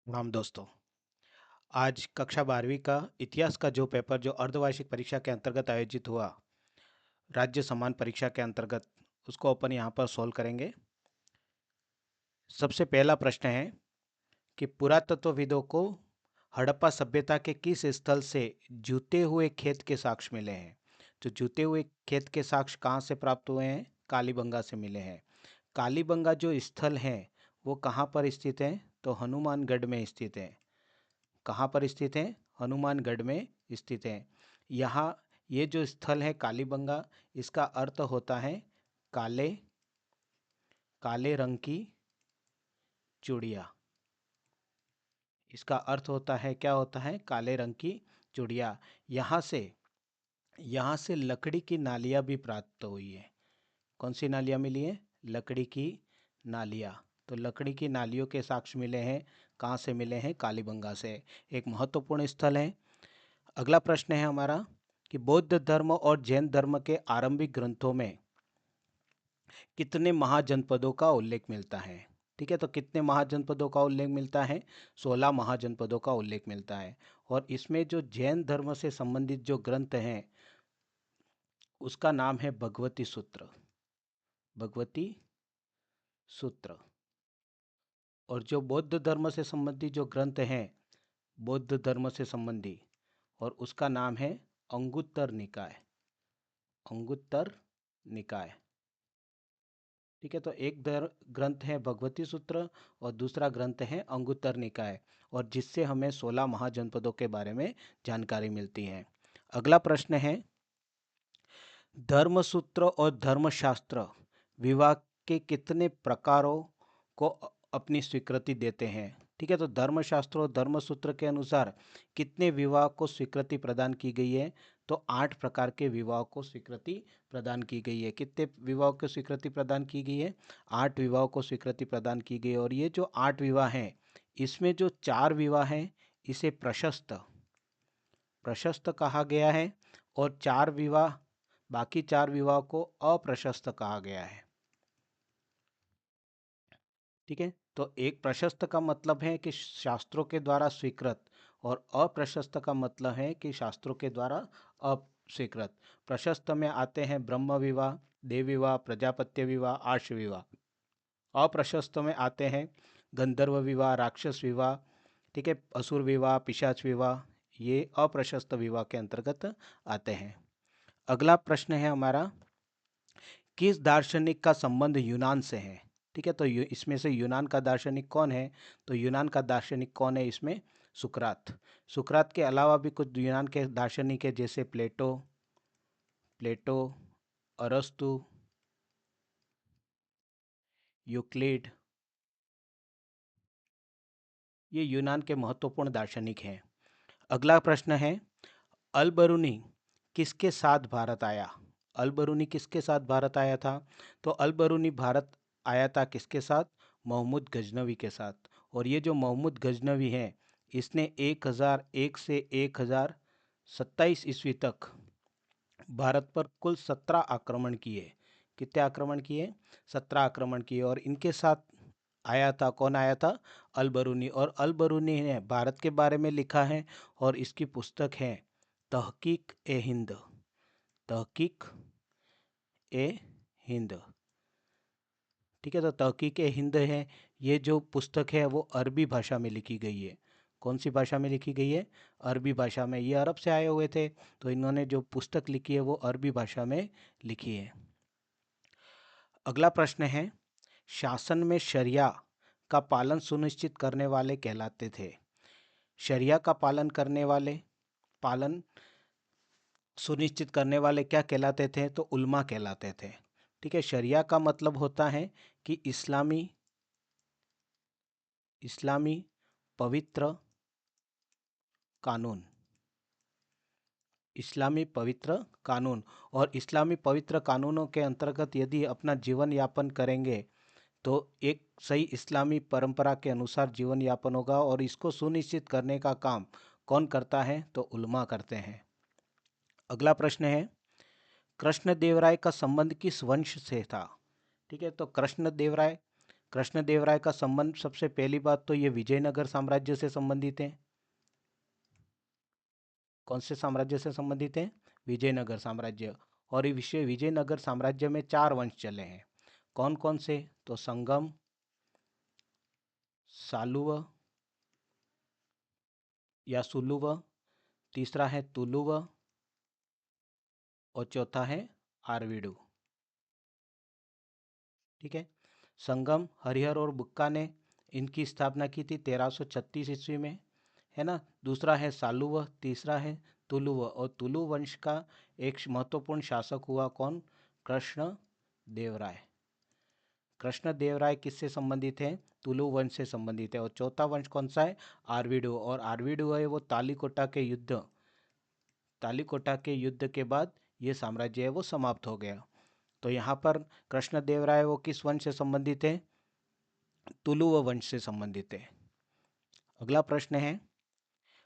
राम दोस्तों। आज कक्षा 12वीं का इतिहास का जो पेपर जो अर्धवार्षिक परीक्षा के अंतर्गत आयोजित हुआ, राज्य समान परीक्षा के अंतर्गत, उसको अपन यहाँ पर सॉल्व करेंगे। सबसे पहला प्रश्न है कि पुरातत्वविदों को हड़प्पा सभ्यता के किस स्थल से जूते हुए खेत के साक्ष्य मिले हैं। तो जूते हुए खेत के साक्ष्य कहाँ से प्राप्त हुए हैं? कालीबंगा से मिले हैं। कालीबंगा जो स्थल है वो कहाँ पर स्थित है? तो हनुमानगढ़ में स्थित है। कहाँ पर स्थित है? हनुमानगढ़ में स्थित है। यहाँ ये जो स्थल है कालीबंगा, इसका अर्थ होता है काले काले रंग की चूड़िया। इसका अर्थ होता है, क्या होता है? काले रंग की चूड़िया। यहाँ से लकड़ी की नालियाँ भी प्राप्त हुई है। कौन सी नालियाँ मिली है? लकड़ी की नालियाँ। तो लकड़ी की नालियों के साक्ष्य मिले हैं। कहाँ से मिले हैं? कालीबंगा से। एक महत्वपूर्ण स्थल है। अगला प्रश्न है हमारा कि बौद्ध धर्म और जैन धर्म के आरंभिक ग्रंथों में कितने महाजनपदों का उल्लेख मिलता है? ठीक है, तो कितने महाजनपदों का उल्लेख मिलता है? 16 महाजनपदों का उल्लेख मिलता है। और इसमें जो जैन धर्म से संबंधित जो ग्रंथ हैं उसका नाम है भगवती सूत्र। भगवती सूत्र। और जो बौद्ध धर्म से संबंधित जो ग्रंथ हैं, बौद्ध धर्म से संबंधी, और उसका नाम है अंगुत्तर निकाय। अंगुत्तर निकाय। ठीक है, तो एक ग्रंथ है भगवती सूत्र और दूसरा ग्रंथ है अंगुत्तर निकाय, और जिससे हमें 16 महाजनपदों के बारे में जानकारी मिलती है। अगला प्रश्न है, धर्मसूत्र और धर्मशास्त्र विवाह के कितने प्रकारों को अपनी स्वीकृति देते हैं? ठीक है, तो धर्मशास्त्र और धर्मसूत्र के अनुसार कितने विवाह को स्वीकृति प्रदान की गई है? तो 8 प्रकार के विवाह को स्वीकृति प्रदान की गई है। कितने विवाह को स्वीकृति प्रदान की गई है? 8 विवाह को स्वीकृति प्रदान की गई है। और ये जो 8 विवाह हैं, इसमें जो 4 विवाह हैं इसे प्रशस्त प्रशस्त कहा गया है, और 4 विवाह, बाकी 4 विवाह को अप्रशस्त कहा गया है। ठीक है, तो एक प्रशस्त का मतलब है कि शास्त्रों के द्वारा स्वीकृत, और अप्रशस्त का मतलब है कि शास्त्रों के द्वारा अस्वीकृत। प्रशस्त में आते हैं ब्रह्म विवाह, देव विवाह, प्रजापत्य विवाह, आर्ष विवाह। अप्रशस्त में आते हैं गंधर्व विवाह, राक्षस विवाह, ठीक है, असुर विवाह, पिशाच विवाह। ये अप्रशस्त विवाह के अंतर्गत आते हैं। अगला प्रश्न है हमारा, किस दार्शनिक का संबंध यूनान से है? ठीक है, तो इसमें से यूनान का दार्शनिक कौन है? तो यूनान का दार्शनिक कौन है इसमें? सुकरात। सुकरात के अलावा भी कुछ यूनान के दार्शनिक है, जैसे प्लेटो, प्लेटो, अरस्तु, यूक्लिड। ये यूनान के महत्वपूर्ण दार्शनिक हैं। अगला प्रश्न है, अल बरूनी किसके साथ भारत आया? अल बरूनी किसके साथ भारत आया था? तो अल बरूनी भारत आया था किसके साथ? मोहम्मद गजनवी के साथ। और ये जो मोहम्मद गजनवी है, इसने 1001 से 1027 ईस्वी तक भारत पर कुल 17 आक्रमण किए। कितने आक्रमण किए? 17 आक्रमण किए। और इनके साथ आया था, कौन आया था? अल बरूनी। और अल बरूनी ने भारत के बारे में लिखा है, और इसकी पुस्तक है तहकीक ए हिंद। तहकीक ए हिंद। ठीक है, तो तहकीक ए हिंद है, ये जो पुस्तक है वो अरबी भाषा में लिखी गई है। कौन सी भाषा में लिखी गई है? अरबी भाषा में। ये अरब से आए हुए थे, तो इन्होंने जो पुस्तक लिखी है वो अरबी भाषा में लिखी है। अगला प्रश्न है, शासन में शरिया का पालन सुनिश्चित करने वाले कहलाते थे। शरिया का पालन सुनिश्चित करने वाले क्या कहलाते थे? तो उल्मा कहलाते थे। ठीक है, शरिया का मतलब होता है कि इस्लामी इस्लामी पवित्र कानून। इस्लामी पवित्र कानून। और इस्लामी पवित्र कानूनों के अंतर्गत यदि अपना जीवन यापन करेंगे तो एक सही इस्लामी परंपरा के अनुसार जीवन यापन होगा। और इसको सुनिश्चित करने का काम कौन करता है? तो उल्मा करते हैं। अगला प्रश्न है, कृष्णदेवराय का संबंध किस वंश से था? ठीक है, तो कृष्णदेवराय कृष्णदेवराय का संबंध, सबसे पहली बात तो ये विजयनगर साम्राज्य से संबंधित है। कौन से साम्राज्य से संबंधित है? विजयनगर साम्राज्य। और ये विजयनगर साम्राज्य में 4 वंश चले हैं। कौन कौन से? तो संगम, सालुव या सुलुव, तीसरा है तुलुव और चौथा है आरविडु। ठीक है। संगम हरिहर और बुक्का ने इनकी स्थापना की थी 1336 ईस्वी में, है ना। दूसरा है सालुव, तीसरा है तुलुव। और तुलु वंश का एक महत्वपूर्ण शासक हुआ कौन? कृष्ण देवराय। कृष्ण देवराय किससे संबंधित है? तुलु वंश से संबंधित है। और चौथा वंश कौन सा है? आरविडु। और आरविडु है वो तालीकोटा के युद्ध के बाद ये साम्राज्य है वो समाप्त हो गया। तो यहाँ पर कृष्ण देवराय वो किस वंश से संबंधित है? तुलुव वंश से संबंधित है। अगला प्रश्न है,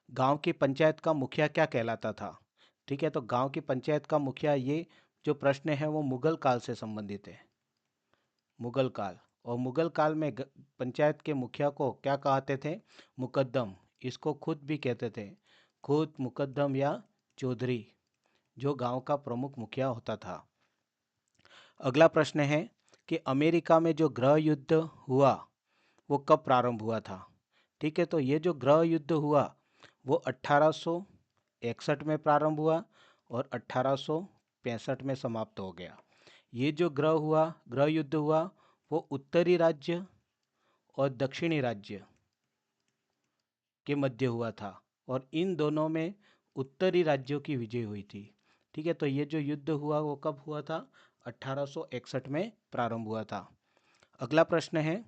गांव की पंचायत का मुखिया क्या कहलाता था? ठीक है, तो गांव की पंचायत का मुखिया, ये जो प्रश्न है वो मुगल काल से संबंधित है। मुगल काल। और मुगल काल में पंचायत के मुखिया को क्या कहते थे? मुकद्दम। इसको खुद भी कहते थे, खुद मुकद्दम या चौधरी, जो गांव का प्रमुख मुखिया होता था। अगला प्रश्न है कि अमेरिका में जो गृह युद्ध हुआ वो कब प्रारंभ हुआ था? ठीक है, तो ये जो गृह युद्ध हुआ वो 1861 में प्रारंभ हुआ और 1865 में समाप्त हो गया। ये जो गृह युद्ध हुआ वो उत्तरी राज्य और दक्षिणी राज्य के मध्य हुआ था, और इन दोनों में उत्तरी राज्यों की विजय हुई थी। ठीक है, तो ये जो युद्ध हुआ वो कब हुआ था? 1861 में प्रारंभ हुआ था। अगला प्रश्न है,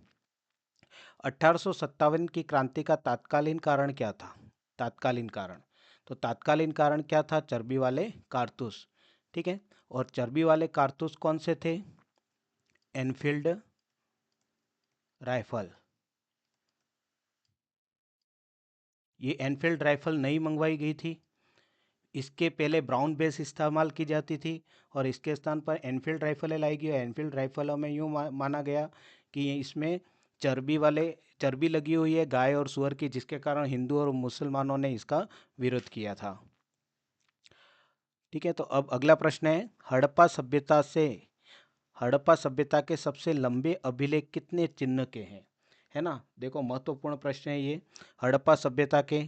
1857 की क्रांति का तात्कालीन कारण क्या था? तात्कालीन कारण, तो तात्कालीन कारण क्या था? चर्बी वाले कारतूस। ठीक है, और चर्बी वाले कारतूस कौन से थे? Enfield rifle. ये एनफील्ड राइफल नई मंगवाई गई थी। इसके पहले ब्राउन बेस इस्तेमाल की जाती थी और इसके स्थान पर एनफील्ड राइफलें लाई गई। एनफील्ड राइफलों में यूँ माना गया कि इसमें चर्बी लगी हुई है गाय और सूअर की, जिसके कारण हिंदू और मुसलमानों ने इसका विरोध किया था। ठीक है, तो अब अगला प्रश्न है, हड़प्पा सभ्यता के सबसे लंबे अभिलेख कितने चिन्ह के हैं? है ना, देखो महत्वपूर्ण प्रश्न है ये। हड़प्पा सभ्यता के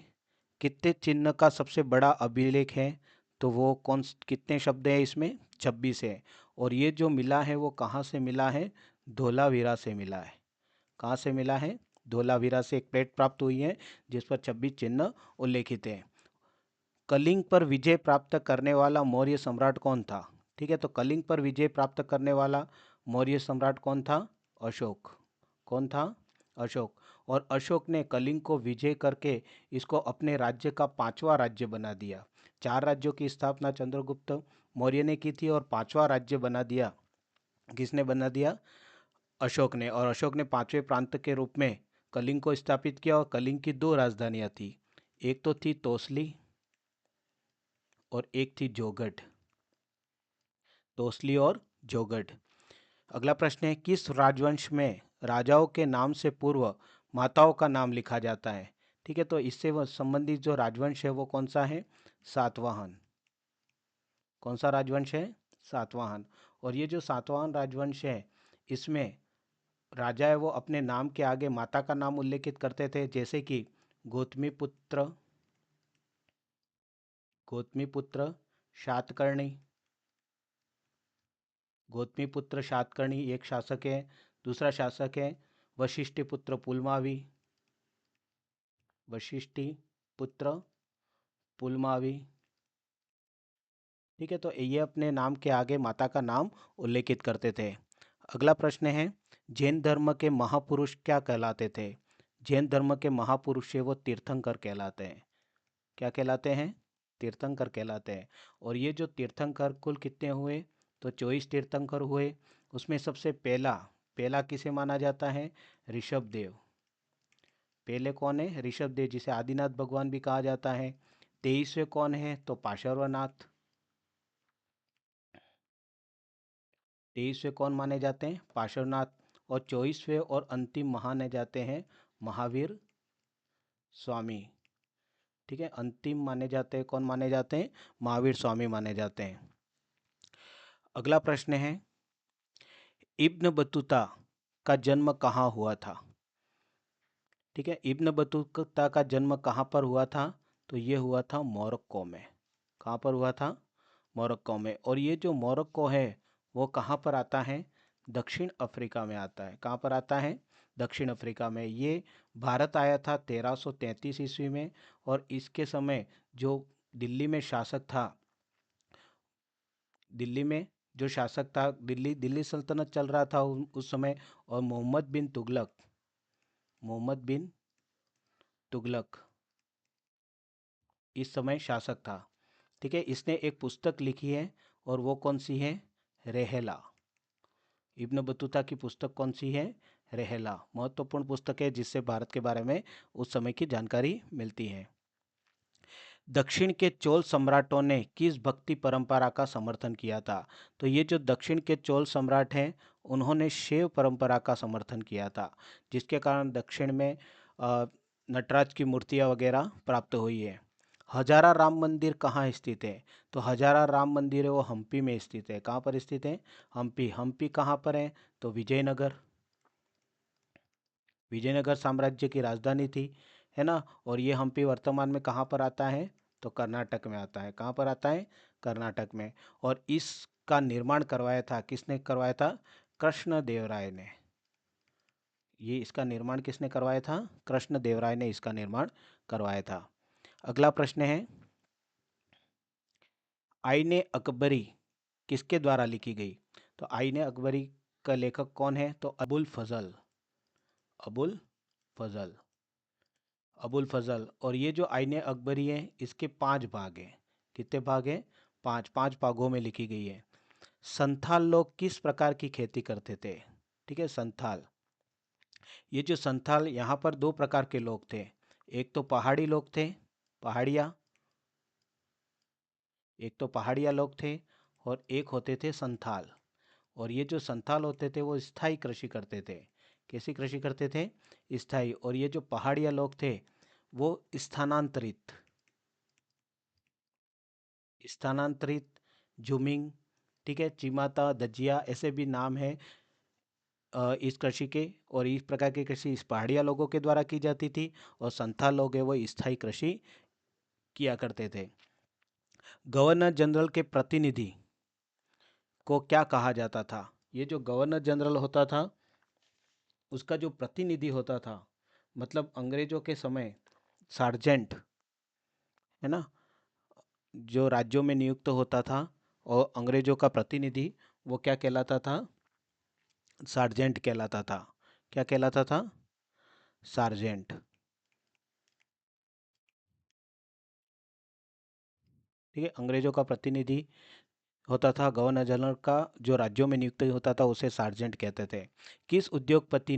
कितने चिन्ह का सबसे बड़ा अभिलेख है? तो वो कितने शब्द है इसमें? 26 है। और ये जो मिला है वो कहाँ से मिला है? धोलावीरा से मिला है। कहाँ से मिला है? धोलावीरा से एक प्लेट प्राप्त हुई है जिस पर 26 चिन्ह उल्लेखित है। कलिंग पर विजय प्राप्त करने वाला मौर्य सम्राट कौन था? ठीक है, तो कलिंग पर विजय प्राप्त करने वाला मौर्य सम्राट कौन था? अशोक। कौन था? अशोक। और अशोक ने कलिंग को विजय करके इसको अपने राज्य का 5वां राज्य बना दिया। 4 राज्यों की स्थापना चंद्रगुप्त मौर्य ने की थी और 5वां राज्य बना दिया किसने बना दिया? अशोक ने। और अशोक ने 5वें प्रांत के रूप में कलिंग को स्थापित किया। और कलिंग की 2 राजधानियां थी, एक तो थी तोसली और एक थी जोगढ़। तोसली और जोगढ़। अगला प्रश्न है, किस राजवंश में राजाओं के नाम से पूर्व माताओं का नाम लिखा जाता है? ठीक है, तो इससे संबंधित जो राजवंश है वो कौन सा है? सातवाहन। कौन सा राजवंश है? सातवाहन। और ये जो सातवाहन राजवंश है इसमें राजा है वो अपने नाम के आगे माता का नाम उल्लेखित करते थे, जैसे कि गौतमी पुत्र शातकर्णी। गौतमीपुत्र शातकर्णी एक शासक है। दूसरा शासक है वशिष्ठिपुत्र पुलमावी। वशिष्ठिपुत्र पुलमावी। ठीक है, तो ये अपने नाम के आगे माता का नाम उल्लेखित करते थे। अगला प्रश्न है, जैन धर्म के महापुरुष क्या कहलाते थे? जैन धर्म के महापुरुष है वो तीर्थंकर कहलाते हैं। क्या कहलाते हैं? तीर्थंकर कहलाते हैं। और ये जो तीर्थंकर कुल कितने हुए? तो 24 तीर्थंकर हुए। उसमें सबसे पहला पहला किसे माना जाता है? ऋषभ देव। पहले कौन है? ऋषभ देव, जिसे आदिनाथ भगवान भी कहा जाता है। 23वें कौन है? तो पार्श्वनाथ। 23वें कौन माने जाते हैं? पार्श्वनाथ। और 24वें और अंतिम माने जाते हैं महावीर स्वामी। ठीक है, अंतिम माने जाते हैं, कौन माने जाते हैं? महावीर स्वामी माने जाते हैं। अगला प्रश्न है, इब्न बतूता का जन्म कहाँ हुआ था? ठीक है, इब्न बतूता का जन्म कहाँ पर हुआ था? तो ये हुआ था मोरक्को में। कहाँ पर हुआ था? मोरक्को में। और ये जो मोरक्को है वो कहाँ पर आता है? दक्षिण अफ्रीका में आता है। कहाँ पर आता है? दक्षिण अफ्रीका में। ये भारत आया था 1333 ईस्वी में, और इसके समय जो दिल्ली में शासक था, दिल्ली में जो शासक था, दिल्ली सल्तनत चल रहा था उस समय, और मोहम्मद बिन तुगलक इस समय शासक था। ठीक है, इसने एक पुस्तक लिखी है, और वो कौन सी है? रेहला। इब्न बतूता की पुस्तक कौन सी है? रेहला। महत्वपूर्ण पुस्तक है जिससे भारत के बारे में उस समय की जानकारी मिलती है। दक्षिण के चोल सम्राटों ने किस भक्ति परंपरा का समर्थन किया था? तो ये जो दक्षिण के चोल सम्राट हैं, उन्होंने शैव परंपरा का समर्थन किया था, जिसके कारण दक्षिण में नटराज की मूर्तियां वगैरह प्राप्त हुई है। हजारा राम मंदिर कहाँ स्थित है? तो हजारा राम मंदिर है वो हम्पी में स्थित है। कहाँ पर स्थित है? हम्पी। हम्पी कहाँ पर है? तो विजयनगर। विजयनगर साम्राज्य की राजधानी थी, है ना। और ये हम्पी वर्तमान में कहाँ पर आता है? तो कर्नाटक में आता है। कहाँ पर आता है? कर्नाटक में। और इसका निर्माण करवाया था, किसने करवाया था? कृष्णदेवराय ने। ये इसका निर्माण किसने करवाया था? कृष्णदेवराय ने इसका निर्माण करवाया था। अगला प्रश्न है, आईने अकबरी किसके द्वारा लिखी गई? तो आईने अकबरी का लेखक कौन है? तो अबुल फजल। अबुल फजल। अबुल फजल। और ये जो आईने अकबरी है, इसके 5 भाग हैं। कितने भाग हैं? 5। 5 भागों में लिखी गई है। संथाल लोग किस प्रकार की खेती करते थे? ठीक है, संथाल। ये जो संथाल, यहाँ पर 2 प्रकार के लोग थे। एक तो पहाड़ी लोग थे, पहाड़िया। एक तो पहाड़िया लोग थे, और एक होते थे संथाल। और ये जो संथाल होते थे वो स्थायी कृषि करते थे। कैसी कृषि करते थे? स्थायी। और ये जो पहाड़िया लोग थे वो स्थानांतरित। स्थानांतरित, झुमिंग, ठीक है, चिमाता, दजिया, ऐसे भी नाम है इस कृषि के। और इस प्रकार की कृषि इस पहाड़िया लोगों के द्वारा की जाती थी, और संथाल लोग है वो स्थायी कृषि किया करते थे। गवर्नर जनरल के प्रतिनिधि को क्या कहा जाता था? ये जो गवर्नर जनरल होता था, उसका जो प्रतिनिधि होता था, मतलब अंग्रेजों के समय सार्जेंट, है ना, जो राज्यों में नियुक्त होता था, और अंग्रेजों का प्रतिनिधि, वो क्या कहलाता था? सार्जेंट कहलाता था। क्या कहलाता था? सार्जेंट। ठीक है, अंग्रेजों का प्रतिनिधि होता था, गवर्नर जनरल का जो राज्यों में नियुक्त होता था उसे सार्जेंट कहते थे। किस उद्योगपति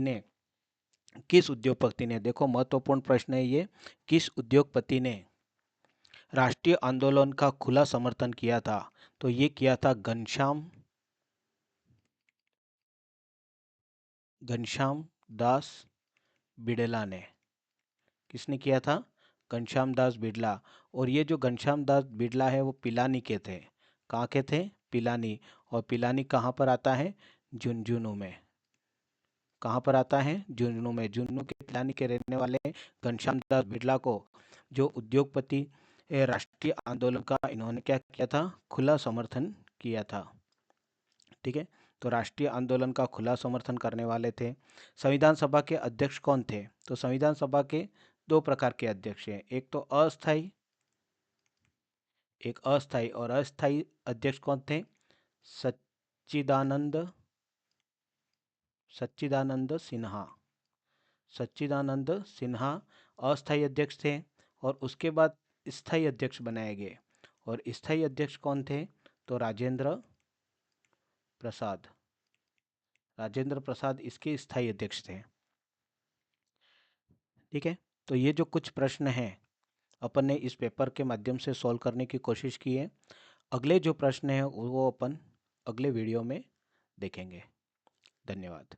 ने देखो महत्वपूर्ण प्रश्न है ये, किस उद्योगपति ने राष्ट्रीय आंदोलन का खुला समर्थन किया था? तो ये किया था घनश्याम दास बिड़ला ने। किसने किया था? घनश्याम दास बिड़ला। और ये जो घनश्याम दास बिड़ला है वो पिलानी के थे। कहाँ के थे? पिलानी। और पिलानी कहाँ पर आता है? झुंझुनू में। कहाँ पर आता है? झुंझुनू में। झुंझुनू के पिलानी के रहने वाले घनश्याम दास बिड़ला को जो उद्योगपति राष्ट्रीय आंदोलन का इन्होंने क्या किया था? खुला समर्थन किया था। ठीक है, तो राष्ट्रीय आंदोलन का खुला समर्थन करने वाले थे। संविधान सभा के अध्यक्ष कौन थे? तो संविधान सभा के 2 प्रकार के अध्यक्ष हैं। एक तो अस्थाई, एक अस्थाई। और अस्थाई अध्यक्ष कौन थे? सच्चिदानंद सच्चिदानंद सिन्हा। सच्चिदानंद सिन्हा अस्थाई अध्यक्ष थे। और उसके बाद स्थायी अध्यक्ष बनाए गए। और स्थायी अध्यक्ष कौन थे? तो राजेंद्र प्रसाद। राजेंद्र प्रसाद इसके स्थायी अध्यक्ष थे। ठीक है, तो ये जो कुछ प्रश्न हैं अपन ने इस पेपर के माध्यम से सॉल्व करने की कोशिश की है। अगले जो प्रश्न हैं वो अपन अगले वीडियो में देखेंगे। धन्यवाद।